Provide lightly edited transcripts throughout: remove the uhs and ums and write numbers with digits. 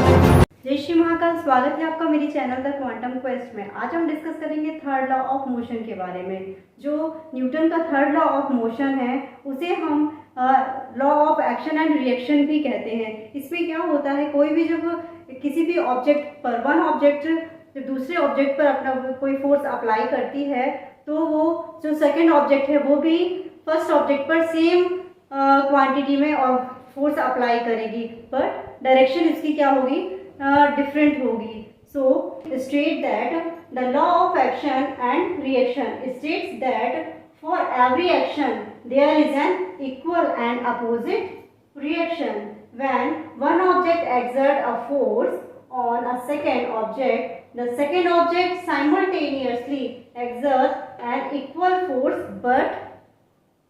जय श्री महाकाल। स्वागत है आपका मेरी चैनल द क्वांटम क्वेस्ट में। आज हम डिस्कस करेंगे थर्ड लॉ ऑफ मोशन के बारे में। जो न्यूटन का थर्ड लॉ ऑफ मोशन है उसे हम law of action and reaction भी कहते हैं। इसमें क्या होता है, कोई भी जब किसी भी ऑब्जेक्ट पर वन ऑब्जेक्ट जब दूसरे ऑब्जेक्ट पर अपना कोई फोर्स अप्लाई करती है तो वो जो सेकेंड ऑब्जेक्ट है वो भी फर्स्ट ऑब्जेक्ट पर सेम क्वांटिटी में फोर्स अप्लाई करेगी, बट डायरेक्शन इसकी क्या होगी, डिफरेंट होगी। So state that the law of action and reaction states that for every action there is an equal and opposite reaction. When one object exert a force on a second object, the second object simultaneously exerts an equal force but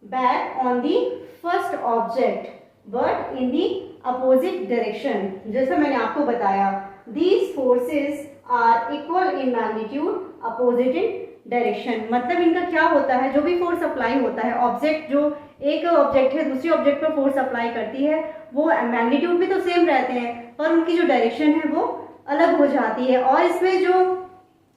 back on the first object but in the opposite direction। जैसा मैंने आपको बताया, these forces are equal in magnitude, opposite in direction. मतलब इनका क्या होता है, जो भी फोर्स अप्लाई होता है, ऑब्जेक्ट जो एक ऑब्जेक्ट है दूसरी ऑब्जेक्ट पर फोर्स अप्लाई करती है वो मैग्नीट्यूड भी तो सेम रहते हैं पर उनकी जो डायरेक्शन है वो अलग हो जाती है। और इसमें जो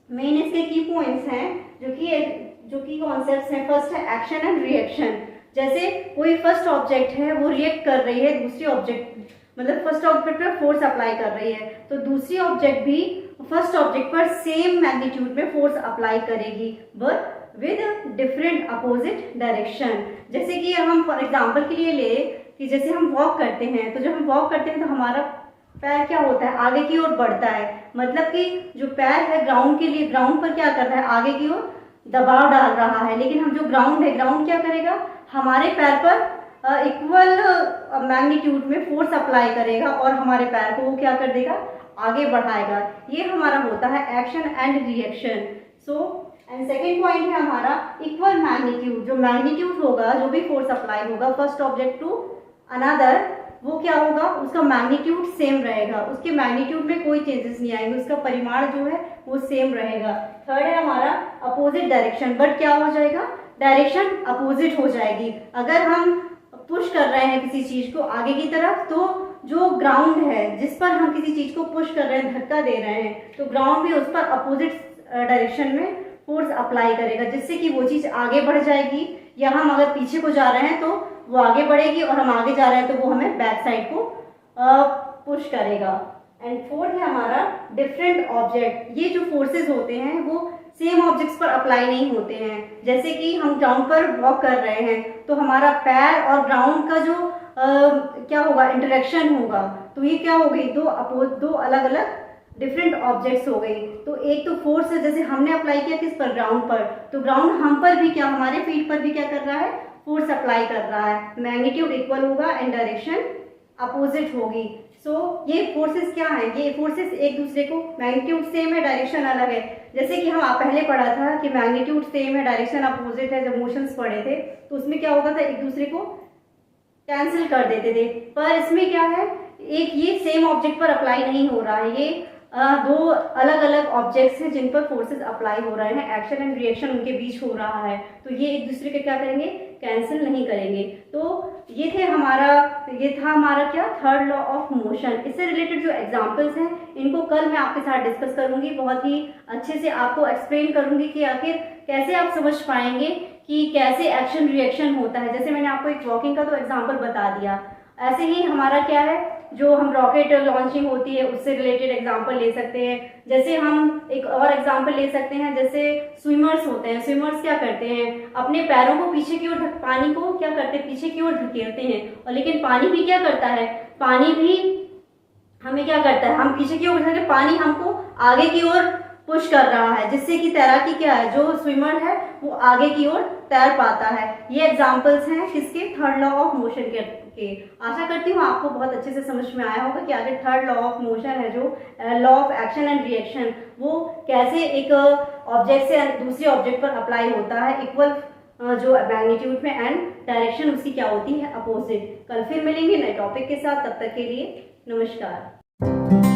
मेन इसके की पॉइंट्स हैं, जो कि कॉन्सेप्ट्स हैं, फर्स्ट है एक्शन एंड रिएक्शन। जैसे कोई फर्स्ट ऑब्जेक्ट है वो रिएक्ट कर रही है दूसरी ऑब्जेक्ट, मतलब फर्स्ट ऑब्जेक्ट पर फोर्स अप्लाई कर रही है तो दूसरी ऑब्जेक्ट भी फर्स्ट ऑब्जेक्ट पर सेम मैग्नीट्यूड में फोर्स अप्लाई करेगी but with different opposite direction. जैसे कि हम फॉर एग्जांपल के लिए ले कि जैसे हम वॉक करते हैं तो जब हम वॉक करते हैं तो हमारा पैर क्या होता है, आगे की ओर बढ़ता है। मतलब कि जो पैर है ग्राउंड के लिए, ग्राउंड पर क्या कर रहा है, आगे की ओर दबाव डाल रहा है। लेकिन हम जो ग्राउंड है, ग्राउंड क्या करेगा, हमारे पैर पर इक्वल मैग्नीट्यूड में फोर्स अप्लाई करेगा और हमारे पैर को वो क्या कर देगा, आगे बढ़ाएगा। ये हमारा होता है action and reaction. So and second point है हमारा इक्वल मैग्नीट्यूड। जो मैग्नीट्यूड होगा, जो भी फोर्स अप्लाई होगा फर्स्ट ऑब्जेक्ट टू अनदर, वो क्या होगा, उसका मैग्नीट्यूड सेम रहेगा, उसके मैग्नीट्यूड में कोई चेंजेस नहीं आएंगे, उसका परिमाण जो है वो सेम रहेगा। थर्ड है हमारा अपोजिट डायरेक्शन। बट क्या हो जाएगा, डायरेक्शन अपोजिट हो जाएगी। अगर हम पुश कर रहे हैं किसी चीज को आगे की तरफ तो जो ग्राउंड है जिस पर हम किसी चीज को पुश कर रहे हैं, धक्का दे रहे हैं, तो ग्राउंड भी उस पर अपोजिट डायरेक्शन में फोर्स अप्लाई करेगा जिससे कि वो चीज आगे बढ़ जाएगी। या हम अगर पीछे को जा रहे हैं तो वो आगे बढ़ेगी और हम आगे जा रहे हैं तो वो हमें बैक साइड को पुश करेगा। एंड फोर्थ है हमारा डिफरेंट ऑब्जेक्ट। ये जो फोर्सेस होते हैं वो सेम ऑब्जेक्ट्स पर अप्लाई नहीं होते हैं। जैसे कि हम ग्राउंड पर वॉक कर रहे हैं तो हमारा पैर और ग्राउंड का जो क्या होगा, इंटरेक्शन होगा, तो ये क्या हो गई, दो अलग अलग डिफरेंट ऑब्जेक्ट्स हो गई। तो एक तो फोर्स है, जैसे हमने अप्लाई किया किस पर, ग्राउंड पर, तो ग्राउंड हम पर भी क्या, हमारे फीट पर भी क्या कर रहा है, फोर्स अप्लाई कर रहा है। मैग्नीट्यूड इक्वल होगा एंड डायरेक्शन अपोजिट होगी। सो ये फोर्सेस क्या है, ये फोर्सेस एक दूसरे को, मैग्नीट्यूड सेम है डायरेक्शन अलग है। जैसे कि हम पहले पढ़ा था कि मैग्नीट्यूड सेम है डायरेक्शन अपोजिट है, जब मोशंस पढ़े थे तो उसमें क्या होता था, एक दूसरे को कैंसिल कर देते थे। पर इसमें क्या है, एक ये सेम ऑब्जेक्ट पर अप्लाई नहीं हो रहा है, ये दो अलग अलग ऑब्जेक्ट्स हैं जिन पर फोर्सेस अप्लाई हो रहे हैं, एक्शन एंड रिएक्शन उनके बीच हो रहा है, तो ये एक दूसरे के क्या करेंगे, कैंसिल नहीं करेंगे। तो ये था हमारा क्या, थर्ड लॉ ऑफ मोशन। इससे रिलेटेड जो एग्जांपल्स हैं इनको कल मैं आपके साथ डिस्कस करूंगी, बहुत ही अच्छे से आपको एक्सप्लेन करूंगी कि आखिर कैसे आप समझ पाएंगे कि कैसे एक्शन रिएक्शन होता है। जैसे मैंने आपको एक वॉकिंग का तो एग्जाम्पल बता दिया, ऐसे ही हमारा क्या है, जो हम रॉकेट लॉन्चिंग होती है उससे रिलेटेड एग्जांपल ले सकते हैं। जैसे हम एक और एग्जांपल ले सकते हैं, जैसे स्विमर्स होते हैं, स्विमर्स क्या करते हैं, अपने पैरों को पीछे की ओर, पानी को क्या करते हैं, पीछे की ओर धकेलते हैं, और लेकिन पानी भी क्या करता है, पानी भी हमें क्या करता है, हम पीछे की ओर धकेलते, पानी हमको आगे की ओर पुश कर रहा है, जिससे कि तैराकी क्या है, जो स्विमर है वो आगे की ओर तैर पाता है। ये एग्जांपल्स हैं किसके, थर्ड लॉ ऑफ मोशन के। आशा करती हूँ आपको बहुत अच्छे से समझ में आया होगा कि आगे थर्ड लॉ ऑफ मोशन है, जो law of action and reaction, वो कैसे एक ऑब्जेक्ट से दूसरे ऑब्जेक्ट पर अप्लाई होता है, इक्वल जो मैग्नीट्यूड में, एंड डायरेक्शन उसकी क्या होती है, अपोजिट। कल फिर मिलेंगे नए टॉपिक के साथ, तब तक के लिए नमस्कार।